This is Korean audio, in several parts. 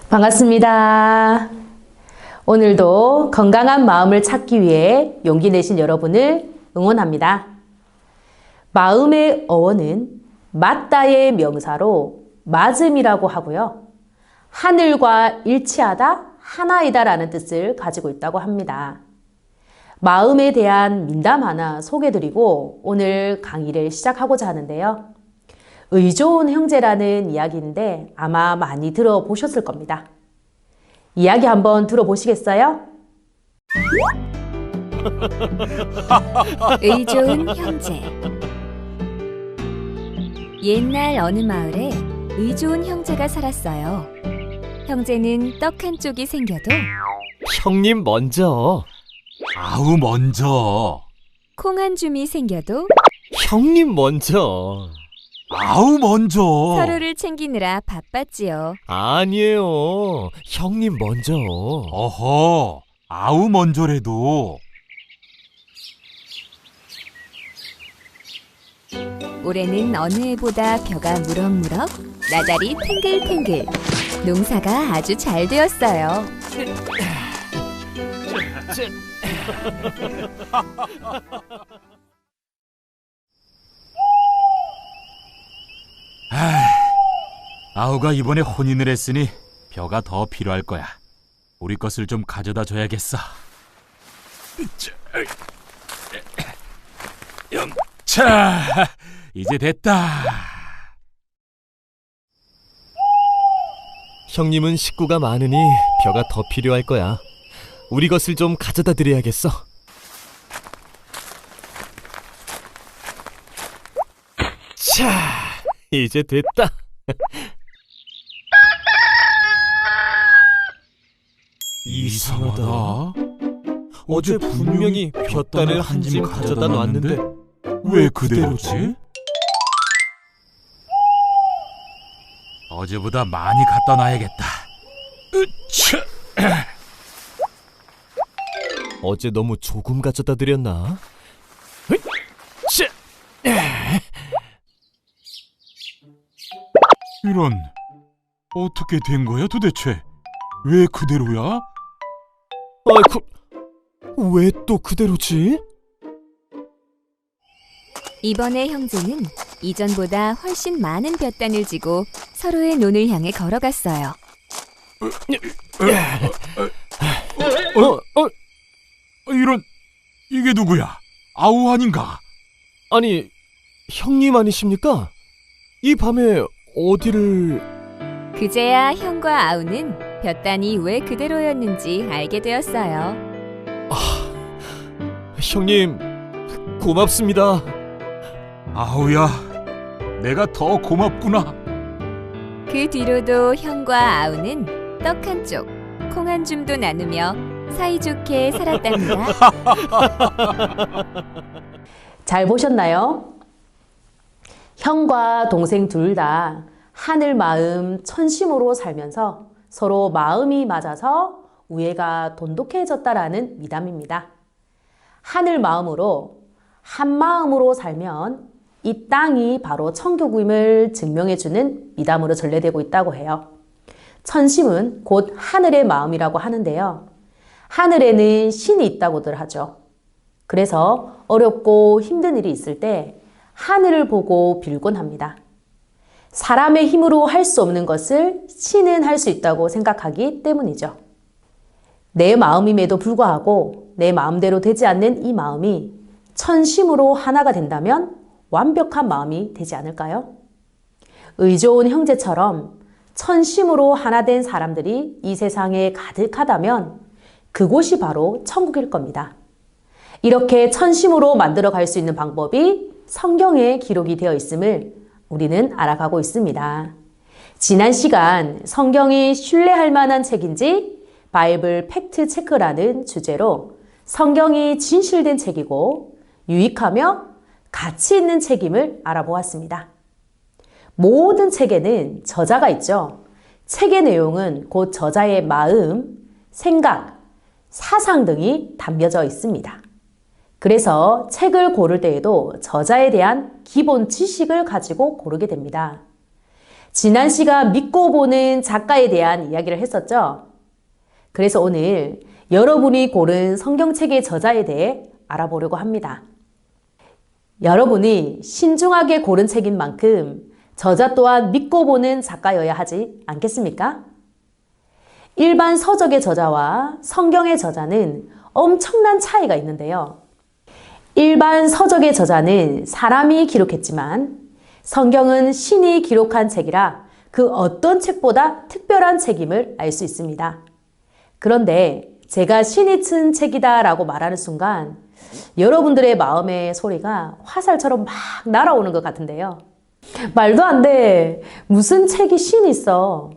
반갑습니다. 오늘도 건강한 마음을 찾기 위해 용기 내신 여러분을 응원합니다. 마음의 어원은 맞다의 명사로 맞음이라고 하고요. 하늘과 일치하다, 하나이다 라는 뜻을 가지고 있다고 합니다. 마음에 대한 민담 하나 소개드리고 오늘 강의를 시작하고자 하는데요. 의좋은 형제라는 이야기인데 아마 많이 들어보셨을 겁니다. 이야기 한번 들어보시겠어요? 의좋은 형제. 옛날 어느 마을에 의좋은 형제가 살았어요. 형제는 떡 한 쪽이 생겨도 형님 먼저. 아우 먼저. 콩 한 줌이 생겨도 형님 먼저. 아우 먼저. 서로를 챙기느라 바빴지요. 아니에요. 형님 먼저. 어허. 아우 먼저래도. 올해는 어느 해보다 벼가 무럭무럭, 나달이 탱글탱글. 농사가 아주 잘 되었어요. 아우가 이번에 혼인을 했으니 벼가 더 필요할 거야. 우리 것을 좀 가져다 줘야겠어. 자, 이제 됐다. 형님은 식구가 많으니 벼가 더 필요할 거야. 우리 것을 좀 가져다 드려야겠어. 자, 이제 됐다. 이상하다. 어제 분명히 볕단을 한 짐 가져다 놨는데 왜 그대로지? 어제보다 많이 갖다 놔야겠다. 으차! 어제 너무 조금 가져다 드렸나? 이런, 어떻게 된 거야 도대체? 왜 그대로야? 아이쿠, 왜 또 그대로지? 이번에 형제는 이전보다 훨씬 많은 볕단을 지고 서로의 논을 향해 걸어갔어요. 이런, 이게 누구야? 아우 아닌가? 아니, 형님 아니십니까? 이 밤에 어디를... 그제야 형과 아우는 볕단이 왜 그대로였는지 알게 되었어요. 형님, 고맙습니다. 아우야, 내가 더 고맙구나. 그 뒤로도 형과 아우는 떡 한 쪽, 콩 한 줌도 나누며 사이좋게 살았답니다. 잘 보셨나요? 형과 동생 둘 다 하늘 마음 천심으로 살면서 서로 마음이 맞아서 우애가 돈독해졌다라는 미담입니다. 하늘 마음으로 한 마음으로 살면 이 땅이 바로 천국임을 증명해주는 미담으로 전래되고 있다고 해요. 천심은 곧 하늘의 마음이라고 하는데요. 하늘에는 신이 있다고들 하죠. 그래서 어렵고 힘든 일이 있을 때 하늘을 보고 빌곤 합니다. 사람의 힘으로 할 수 없는 것을 신은 할 수 있다고 생각하기 때문이죠. 내 마음임에도 불구하고 내 마음대로 되지 않는 이 마음이 천심으로 하나가 된다면 완벽한 마음이 되지 않을까요? 의좋은 형제처럼 천심으로 하나 된 사람들이 이 세상에 가득하다면 그곳이 바로 천국일 겁니다. 이렇게 천심으로 만들어 갈 수 있는 방법이 성경에 기록이 되어 있음을 우리는 알아가고 있습니다. 지난 시간 성경이 신뢰할 만한 책인지 바이블 팩트 체크라는 주제로 성경이 진실된 책이고 유익하며 가치 있는 책임을 알아보았습니다. 모든 책에는 저자가 있죠. 책의 내용은 곧 저자의 마음, 생각, 사상 등이 담겨져 있습니다. 그래서 책을 고를 때에도 저자에 대한 기본 지식을 가지고 고르게 됩니다. 진한 씨가 믿고 보는 작가에 대한 이야기를 했었죠. 그래서 오늘 여러분이 고른 성경책의 저자에 대해 알아보려고 합니다. 여러분이 신중하게 고른 책인 만큼 저자 또한 믿고 보는 작가여야 하지 않겠습니까? 일반 서적의 저자와 성경의 저자는 엄청난 차이가 있는데요. 일반 서적의 저자는 사람이 기록했지만 성경은 신이 기록한 책이라 그 어떤 책보다 특별한 책임을 알 수 있습니다. 그런데 제가 신이 쓴 책이다 라고 말하는 순간 여러분들의 마음의 소리가 화살처럼 막 날아오는 것 같은데요. 말도 안 돼. 무슨 책이 신이 있어.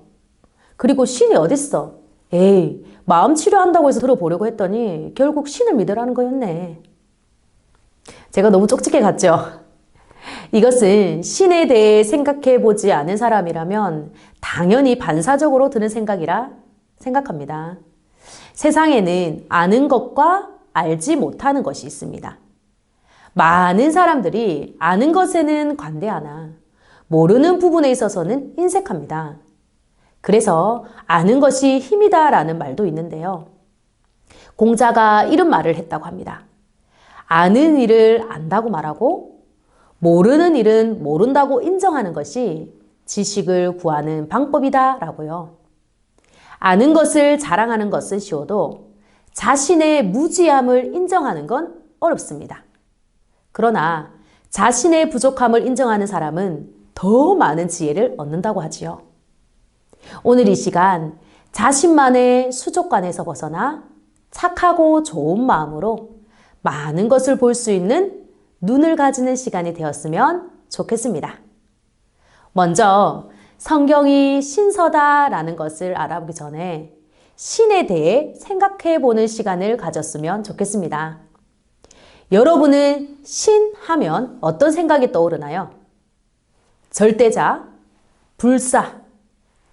그리고 신이 어딨어. 에이, 마음 치료한다고 해서 들어보려고 했더니 결국 신을 믿으라는 거였네. 제가 너무 쪽집게 같죠? 이것은 신에 대해 생각해 보지 않은 사람이라면 당연히 반사적으로 드는 생각이라 생각합니다. 세상에는 아는 것과 알지 못하는 것이 있습니다. 많은 사람들이 아는 것에는 관대하나 모르는 부분에 있어서는 인색합니다. 그래서 아는 것이 힘이다라는 말도 있는데요. 공자가 이런 말을 했다고 합니다. 아는 일을 안다고 말하고 모르는 일은 모른다고 인정하는 것이 지식을 구하는 방법이다 라고요. 아는 것을 자랑하는 것은 쉬워도 자신의 무지함을 인정하는 건 어렵습니다. 그러나 자신의 부족함을 인정하는 사람은 더 많은 지혜를 얻는다고 하지요. 오늘 이 시간 자신만의 수족관에서 벗어나 착하고 좋은 마음으로 많은 것을 볼 수 있는 눈을 가지는 시간이 되었으면 좋겠습니다. 먼저 성경이 신서다라는 것을 알아보기 전에 신에 대해 생각해 보는 시간을 가졌으면 좋겠습니다. 여러분은 신 하면 어떤 생각이 떠오르나요? 절대자, 불사,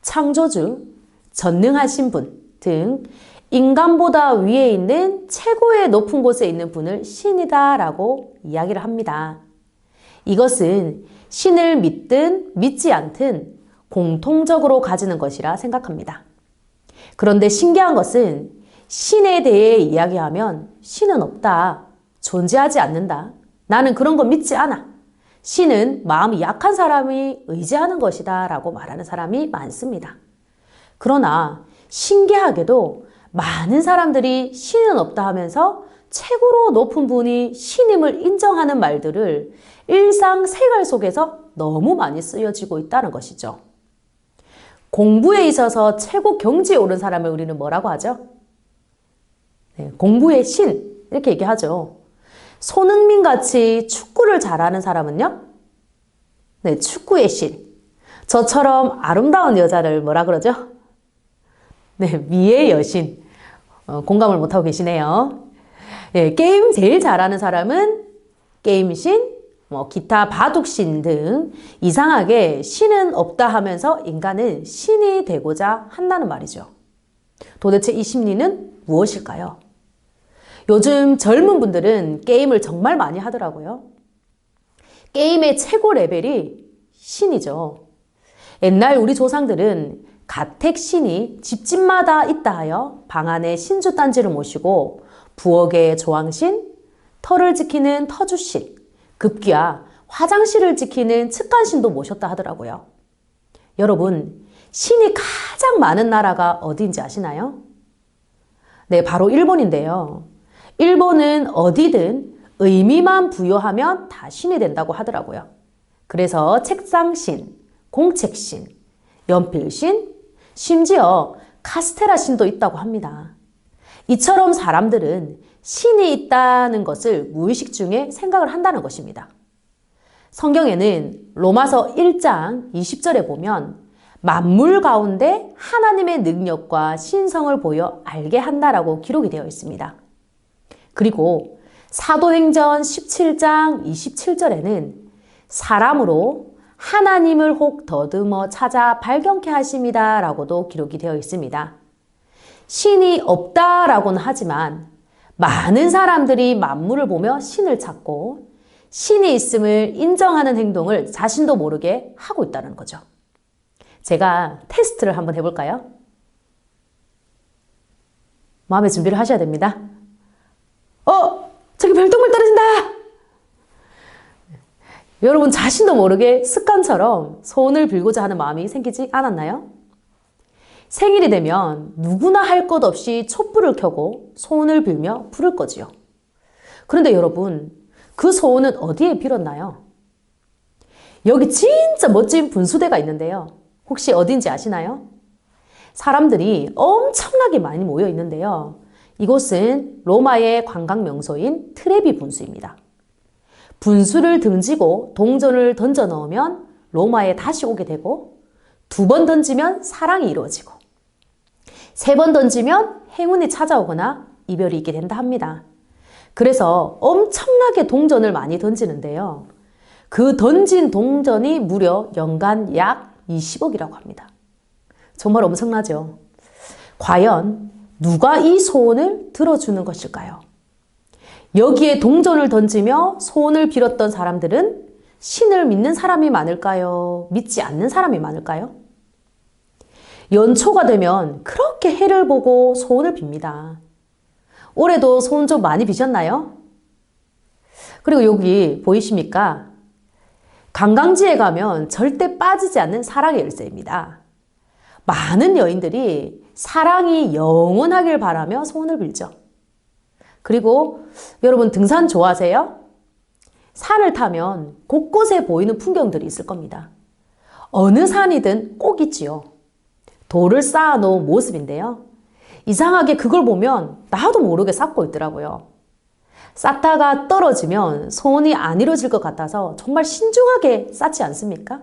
창조주, 전능하신 분 등 인간보다 위에 있는 최고의 높은 곳에 있는 분을 신이다라고 이야기를 합니다. 이것은 신을 믿든 믿지 않든 공통적으로 가지는 것이라 생각합니다. 그런데 신기한 것은 신에 대해 이야기하면 신은 없다, 존재하지 않는다, 나는 그런 거 믿지 않아, 신은 마음이 약한 사람이 의지하는 것이다 라고 말하는 사람이 많습니다. 그러나 신기하게도 많은 사람들이 신은 없다 하면서 최고로 높은 분이 신임을 인정하는 말들을 일상 생활 속에서 너무 많이 쓰여지고 있다는 것이죠. 공부에 있어서 최고 경지에 오른 사람을 우리는 뭐라고 하죠? 네, 공부의 신 이렇게 얘기하죠. 손흥민 같이 축구를 잘하는 사람은요? 네, 축구의 신. 저처럼 아름다운 여자를 뭐라 그러죠? 네, 미의 여신. 공감을 못하고 계시네요. 네, 게임 제일 잘하는 사람은 게임신, 기타 바둑신 등 이상하게 신은 없다 하면서 인간은 신이 되고자 한다는 말이죠. 도대체 이 심리는 무엇일까요? 요즘 젊은 분들은 게임을 정말 많이 하더라고요. 게임의 최고 레벨이 신이죠. 옛날 우리 조상들은 가택신이 집집마다 있다 하여 방 안에 신주단지를 모시고 부엌에 조항신, 터를 지키는 터주신, 급기야 화장실을 지키는 측간신도 모셨다 하더라고요. 여러분, 신이 가장 많은 나라가 어디인지 아시나요? 네, 바로 일본인데요. 일본은 어디든 의미만 부여하면 다 신이 된다고 하더라고요. 그래서 책상신, 공책신, 연필신, 심지어 카스테라 신도 있다고 합니다. 이처럼 사람들은 신이 있다는 것을 무의식 중에 생각을 한다는 것입니다. 성경에는 로마서 1장 20절에 보면 만물 가운데 하나님의 능력과 신성을 보여 알게 한다라고 기록이 되어 있습니다. 그리고 사도행전 17장 27절에는 사람으로 하나님을 혹 더듬어 찾아 발견케 하십니다 라고도 기록이 되어 있습니다. 신이 없다라고는 하지만 많은 사람들이 만물을 보며 신을 찾고 신이 있음을 인정하는 행동을 자신도 모르게 하고 있다는 거죠. 제가 테스트를 한번 해볼까요? 마음의 준비를 하셔야 됩니다. 저기 별똥별 떨어진다! 여러분 자신도 모르게 습관처럼 손을 빌고자 하는 마음이 생기지 않았나요? 생일이 되면 누구나 할 것 없이 촛불을 켜고 소원을 빌며 불을 꺼지요. 그런데 여러분, 그 소원은 어디에 빌었나요? 여기 진짜 멋진 분수대가 있는데요. 혹시 어딘지 아시나요? 사람들이 엄청나게 많이 모여 있는데요. 이곳은 로마의 관광 명소인 트레비 분수입니다. 분수를 등지고 동전을 던져 넣으면 로마에 다시 오게 되고, 2번 던지면 사랑이 이루어지고, 3번 던지면 행운이 찾아오거나 이별이 있게 된다 합니다. 그래서 엄청나게 동전을 많이 던지는데요. 그 던진 동전이 무려 연간 약 20억이라고 합니다. 정말 엄청나죠? 과연 누가 이 소원을 들어주는 것일까요? 여기에 동전을 던지며 소원을 빌었던 사람들은 신을 믿는 사람이 많을까요? 믿지 않는 사람이 많을까요? 연초가 되면 그렇게 해를 보고 소원을 빕니다. 올해도 소원 좀 많이 비셨나요? 그리고 여기 보이십니까? 관광지에 가면 절대 빠지지 않는 사랑의 열쇠입니다. 많은 여인들이 사랑이 영원하길 바라며 소원을 빌죠. 그리고 여러분 등산 좋아하세요? 산을 타면 곳곳에 보이는 풍경들이 있을 겁니다. 어느 산이든 꼭 있지요. 돌을 쌓아놓은 모습인데요. 이상하게 그걸 보면 나도 모르게 쌓고 있더라고요. 쌓다가 떨어지면 소원이 안 이루어질 것 같아서 정말 신중하게 쌓지 않습니까?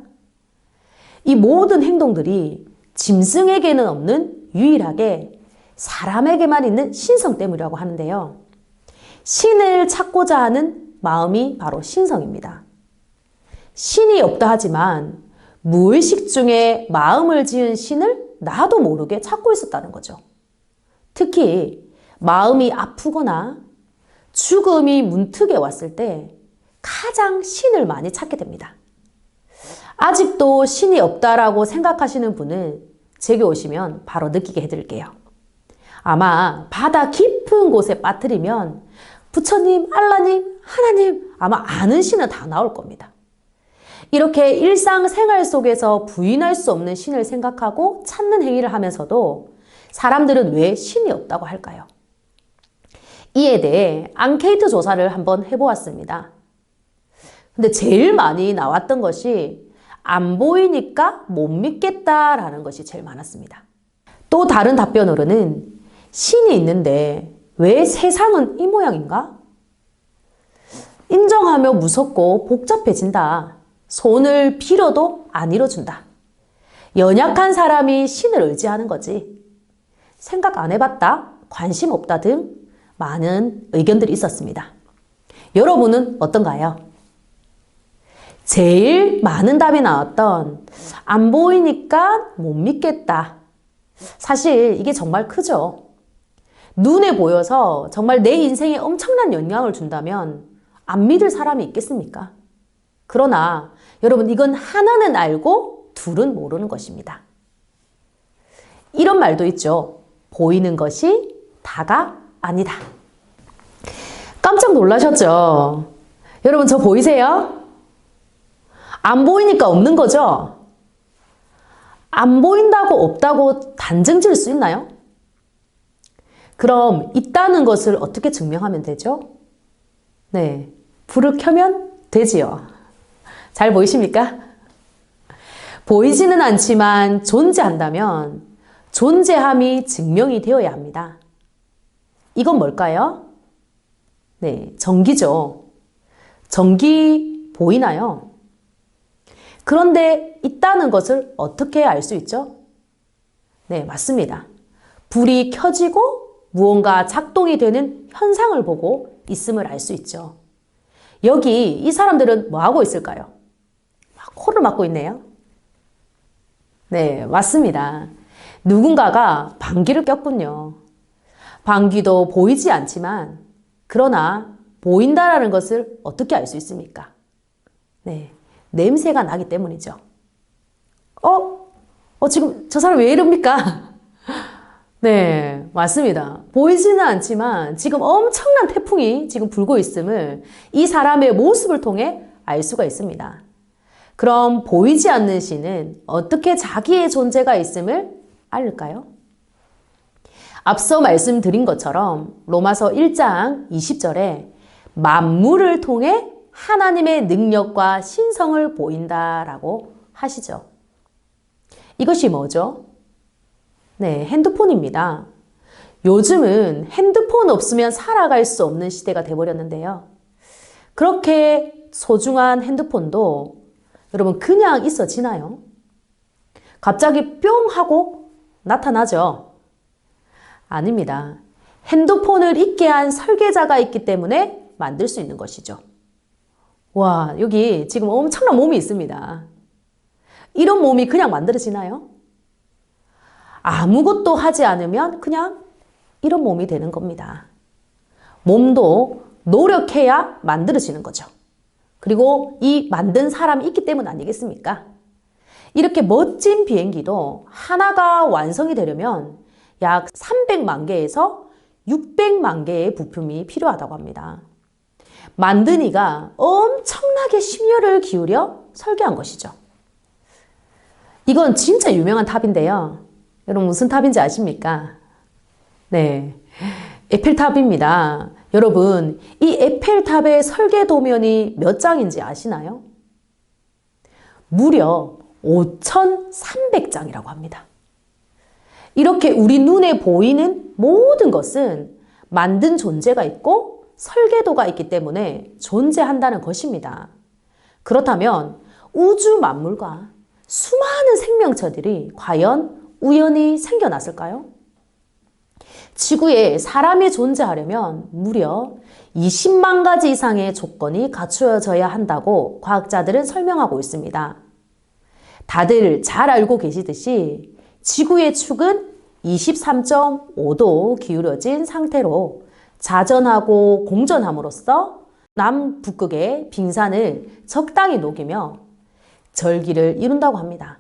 이 모든 행동들이 짐승에게는 없는 유일하게 사람에게만 있는 신성 때문이라고 하는데요. 신을 찾고자 하는 마음이 바로 신성입니다. 신이 없다 하지만 무의식 중에 마음을 지은 신을 나도 모르게 찾고 있었다는 거죠. 특히 마음이 아프거나 죽음이 문득에 왔을 때 가장 신을 많이 찾게 됩니다. 아직도 신이 없다라고 생각하시는 분은 제게 오시면 바로 느끼게 해드릴게요. 아마 바다 깊은 곳에 빠뜨리면 부처님, 알라님, 하나님 아마 아는 신은 다 나올 겁니다. 이렇게 일상생활 속에서 부인할 수 없는 신을 생각하고 찾는 행위를 하면서도 사람들은 왜 신이 없다고 할까요? 이에 대해 앙케이트 조사를 한번 해보았습니다. 근데 제일 많이 나왔던 것이 안 보이니까 못 믿겠다라는 것이 제일 많았습니다. 또 다른 답변으로는 신이 있는데 왜 세상은 이 모양인가? 인정하며 무섭고 복잡해진다. 손을 빌어도 안 이뤄준다. 연약한 사람이 신을 의지하는 거지. 생각 안 해봤다. 관심 없다 등 많은 의견들이 있었습니다. 여러분은 어떤가요? 제일 많은 답이 나왔던 안 보이니까 못 믿겠다. 사실 이게 정말 크죠. 눈에 보여서 정말 내 인생에 엄청난 영향을 준다면 안 믿을 사람이 있겠습니까? 그러나 여러분 이건 하나는 알고 둘은 모르는 것입니다. 이런 말도 있죠. 보이는 것이 다가 아니다. 깜짝 놀라셨죠? 여러분 저 보이세요? 안 보이니까 없는 거죠? 안 보인다고 없다고 단정 지을 수 있나요? 그럼 있다는 것을 어떻게 증명하면 되죠? 네, 불을 켜면 되지요. 잘 보이십니까? 보이지는 않지만 존재한다면 존재함이 증명이 되어야 합니다. 이건 뭘까요? 네, 전기죠. 전기 보이나요? 그런데 있다는 것을 어떻게 알 수 있죠? 네, 맞습니다. 불이 켜지고 무언가 작동이 되는 현상을 보고 있음을 알 수 있죠. 여기 이 사람들은 뭐 하고 있을까요? 막 코를 막고 있네요. 네, 맞습니다. 누군가가 방귀를 꼈군요. 방귀도 보이지 않지만 그러나 보인다라는 것을 어떻게 알 수 있습니까? 네, 냄새가 나기 때문이죠. 지금 저 사람 왜 이럽니까? 네, 맞습니다. 보이지는 않지만 지금 엄청난 태풍이 지금 불고 있음을 이 사람의 모습을 통해 알 수가 있습니다. 그럼 보이지 않는 신은 어떻게 자기의 존재가 있음을 알릴까요? 앞서 말씀드린 것처럼 로마서 1장 20절에 만물을 통해 하나님의 능력과 신성을 보인다라고 하시죠. 이것이 뭐죠? 네, 핸드폰입니다. 요즘은 핸드폰 없으면 살아갈 수 없는 시대가 돼버렸는데요. 그렇게 소중한 핸드폰도 여러분 그냥 있어지나요? 갑자기 뿅 하고 나타나죠? 아닙니다. 핸드폰을 있게 한 설계자가 있기 때문에 만들 수 있는 것이죠. 와, 여기 지금 엄청난 몸이 있습니다. 이런 몸이 그냥 만들어지나요? 아무것도 하지 않으면 그냥 이런 몸이 되는 겁니다. 몸도 노력해야 만들어지는 거죠. 그리고 이 만든 사람이 있기 때문 아니겠습니까? 이렇게 멋진 비행기도 하나가 완성이 되려면 약 300만 개에서 600만 개의 부품이 필요하다고 합니다. 만든 이가 엄청나게 심혈을 기울여 설계한 것이죠. 이건 진짜 유명한 탑인데요. 여러분 무슨 탑인지 아십니까? 네, 에펠탑입니다. 여러분 이 에펠탑의 설계 도면이 몇 장인지 아시나요? 무려 5,300장이라고 합니다. 이렇게 우리 눈에 보이는 모든 것은 만든 존재가 있고 설계도가 있기 때문에 존재한다는 것입니다. 그렇다면 우주 만물과 수많은 생명체들이 과연 우연히 생겨났을까요? 지구에 사람이 존재하려면 무려 20만 가지 이상의 조건이 갖추어져야 한다고 과학자들은 설명하고 있습니다. 다들 잘 알고 계시듯이 지구의 축은 23.5도 기울어진 상태로 자전하고 공전함으로써 남북극의 빙산을 적당히 녹이며 절기를 이룬다고 합니다.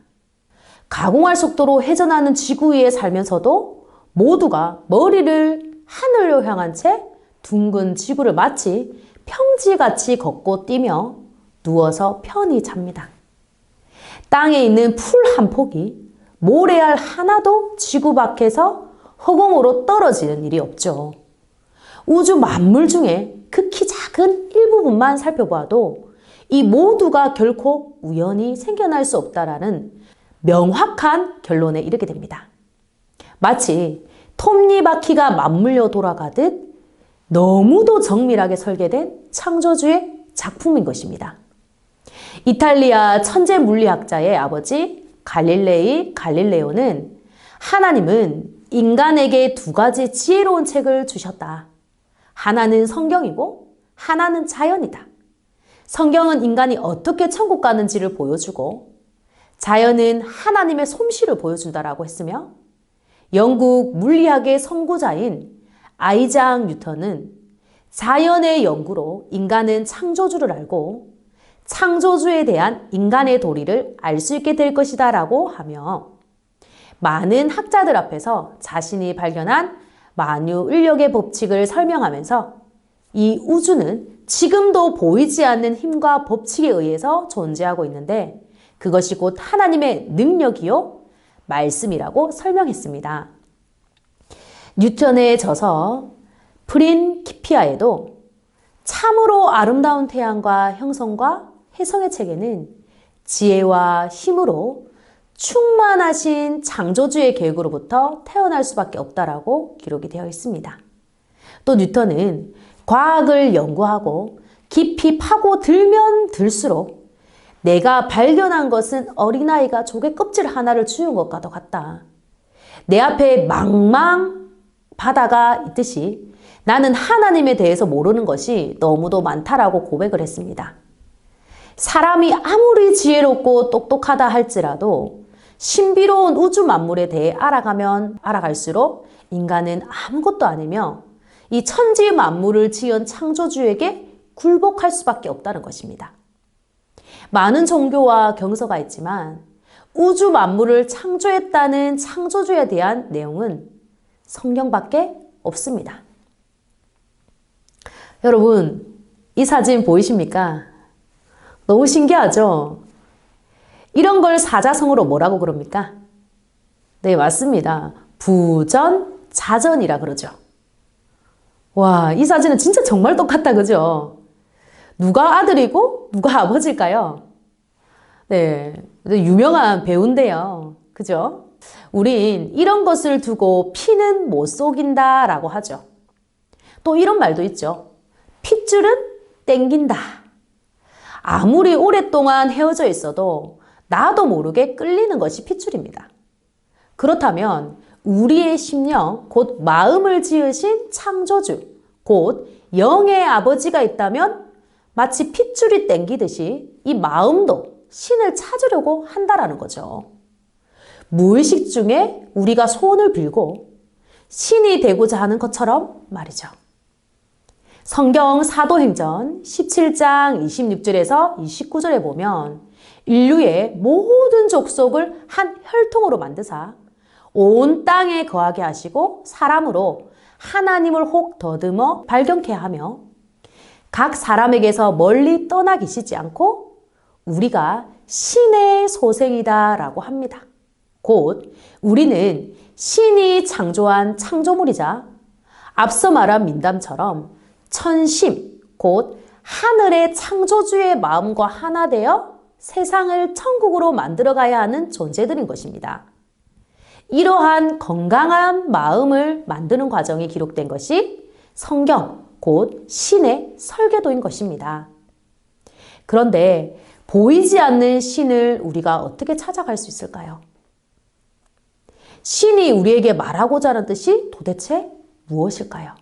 가공할 속도로 회전하는 지구 위에 살면서도 모두가 머리를 하늘로 향한 채 둥근 지구를 마치 평지같이 걷고 뛰며 누워서 편히 잡니다. 땅에 있는 풀 한 폭이 모래알 하나도 지구 밖에서 허공으로 떨어지는 일이 없죠. 우주 만물 중에 극히 작은 일부분만 살펴봐도 이 모두가 결코 우연히 생겨날 수 없다라는 명확한 결론에 이르게 됩니다. 마치 톱니바퀴가 맞물려 돌아가듯 너무도 정밀하게 설계된 창조주의 작품인 것입니다. 이탈리아 천재 물리학자의 아버지 갈릴레오는 하나님은 인간에게 두 가지 지혜로운 책을 주셨다. 하나는 성경이고 하나는 자연이다. 성경은 인간이 어떻게 천국 가는지를 보여주고 자연은 하나님의 솜씨를 보여준다라고 했으며 영국 물리학의 선구자인 아이작 뉴턴은 자연의 연구로 인간은 창조주를 알고 창조주에 대한 인간의 도리를 알 수 있게 될 것이다 라고 하며 많은 학자들 앞에서 자신이 발견한 만유인력의 법칙을 설명하면서 이 우주는 지금도 보이지 않는 힘과 법칙에 의해서 존재하고 있는데 그것이 곧 하나님의 능력이요 말씀이라고 설명했습니다. 뉴턴의 저서 프린키피아에도 참으로 아름다운 태양과 형성과 혜성의 책에는 지혜와 힘으로 충만하신 창조주의 계획으로부터 태어날 수밖에 없다라고 기록이 되어 있습니다. 또 뉴턴은 과학을 연구하고 깊이 파고들면 들수록 내가 발견한 것은 어린아이가 조개 껍질 하나를 주운 것과도 같다. 내 앞에 망망 바다가 있듯이 나는 하나님에 대해서 모르는 것이 너무도 많다라고 고백을 했습니다. 사람이 아무리 지혜롭고 똑똑하다 할지라도 신비로운 우주 만물에 대해 알아가면 알아갈수록 인간은 아무것도 아니며 이 천지 만물을 지은 창조주에게 굴복할 수밖에 없다는 것입니다. 많은 종교와 경서가 있지만 우주 만물을 창조했다는 창조주에 대한 내용은 성경밖에 없습니다. 여러분, 이 사진 보이십니까? 너무 신기하죠? 이런 걸 사자성어로 뭐라고 그럽니까? 네, 맞습니다. 부전자전이라 그러죠. 와, 이 사진은 진짜 정말 똑같다, 그죠? 누가 아들이고 누가 아버지일까요? 네, 유명한 배우인데요. 그죠? 우린 이런 것을 두고 피는 못 속인다 라고 하죠. 또 이런 말도 있죠. 핏줄은 땡긴다. 아무리 오랫동안 헤어져 있어도 나도 모르게 끌리는 것이 핏줄입니다. 그렇다면 우리의 심령, 곧 마음을 지으신 창조주, 곧 영의 아버지가 있다면 마치 핏줄이 땡기듯이 이 마음도 신을 찾으려고 한다라는 거죠. 무의식 중에 우리가 소원을 빌고 신이 되고자 하는 것처럼 말이죠. 성경 사도행전 17장 26절에서 29절에 보면 인류의 모든 족속을 한 혈통으로 만드사 온 땅에 거하게 하시고 사람으로 하나님을 혹 더듬어 발견케 하며 각 사람에게서 멀리 떠나 계시지 않고 우리가 신의 소생이다 라고 합니다. 곧 우리는 신이 창조한 창조물이자 앞서 말한 민담처럼 천심, 곧 하늘의 창조주의 마음과 하나 되어 세상을 천국으로 만들어가야 하는 존재들인 것입니다. 이러한 건강한 마음을 만드는 과정이 기록된 것이 성경, 곧 신의 설계도인 것입니다. 그런데 보이지 않는 신을 우리가 어떻게 찾아갈 수 있을까요? 신이 우리에게 말하고자 하는 뜻이 도대체 무엇일까요?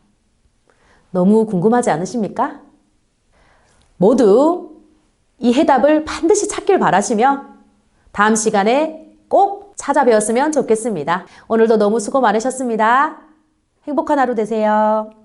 너무 궁금하지 않으십니까? 모두 이 해답을 반드시 찾길 바라시며 다음 시간에 꼭 찾아뵈었으면 좋겠습니다. 오늘도 너무 수고 많으셨습니다. 행복한 하루 되세요.